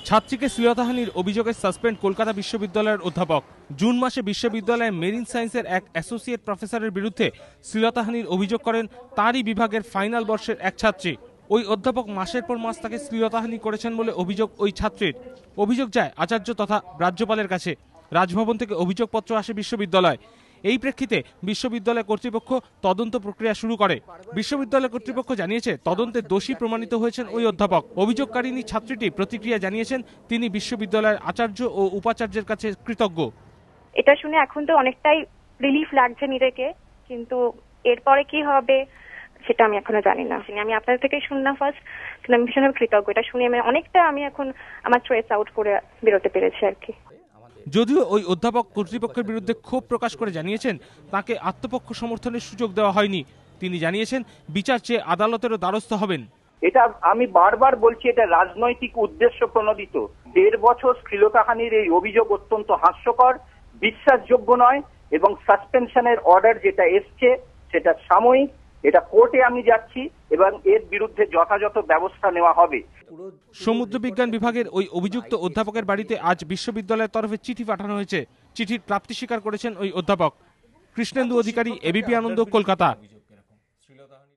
ছাত্রীকে শ্লীলতাহানির অভিযোগে সাসপেন্ড কলকাতা বিশ্ববিদ্যালয়ের অধ্যাপক। জুন মাসে বিশ্ববিদ্যালয়ে মেরিন সায়েন্সের এক অ্যাসোসিয়েট প্রফেসরের বিরুদ্ধে শ্লীলতাহানির অভিযোগ করেন তারই বিভাগের ফাইনাল বর্ষের এক ছাত্রী। ওই অধ্যাপক মাসের পর মাস তাকে শ্লীলতাহানি করেছেন বলে অভিযোগ ওই ছাত্রীর। অভিযোগ যায় আচার্য তথা রাজ্যপালের কাছে। রাজভবন থেকে অভিযোগপত্র আসে বিশ্ববিদ্যালয়। এই প্রেক্ষিতে বিশ্ববিদ্যালয় কর্তৃপক্ষ তদন্ত প্রক্রিয়া শুরু করে। বিশ্ববিদ্যালয় কর্তৃপক্ষ জানিয়েছে তদন্তে দোষী প্রমাণিত হয়েছেন ওই অধ্যাপক। অভিযোগকারিণী ছাত্রীটি প্রতিক্রিয়া জানিয়েছেন তিনি বিশ্ববিদ্যালয়ের আচার্য ও উপাচার্যের কাছে কৃতজ্ঞ। এটা শুনে এখন তো অনেকটাই রিলিফ লাগছে নিজেকে, কিন্তু এরপরে কি হবে সেটা আমি এখনো জানি না। আমি আপনাদের থেকে শুনলাম ফার্স্ট, কিন্তু আমি ভীষণ কৃতজ্ঞ। এটা শুনে অনেকটা আমি এখন আমার ট্রেস আউট করে বেরোতে পেরেছি আর কি। যদিও ওই অধ্যাপক কর্তৃপক্ষের বিরুদ্ধে ক্ষোভ প্রকাশ করে জানিয়েছেন তাকে আত্মপক্ষ সমর্থনের সুযোগ দেওয়া হয়নি। তিনি জানিয়েছেন বিচার চেয়ে আদালতেরও দ্বারস্থ হবেন। এটা আমি বারবার বলছি, এটা রাজনৈতিক উদ্দেশ্য প্রণোদিত। 1.5 বছর শ্লীলতাহানির এই অভিযোগ অত্যন্ত হাস্যকর, বিশ্বাসযোগ্য নয়, এবং সাসপেনশনের অর্ডার যেটা এসছে সেটা সাময়িক। এটা কোর্টে আমি যাচ্ছি এবং এর বিরুদ্ধে যথাযথ ব্যবস্থা নেওয়া হবে। সমুদ্র বিজ্ঞান বিভাগের ওই অভিযুক্ত অধ্যাপকের বাড়িতে আজ বিশ্ববিদ্যালয়ের তরফে চিঠি পাঠানো হয়েছে। চিঠির প্রাপ্তি স্বীকার করেছেন ওই অধ্যাপক। কৃষ্ণেন্দু অধিকারী, এবিপি আনন্দ, কলকাতা।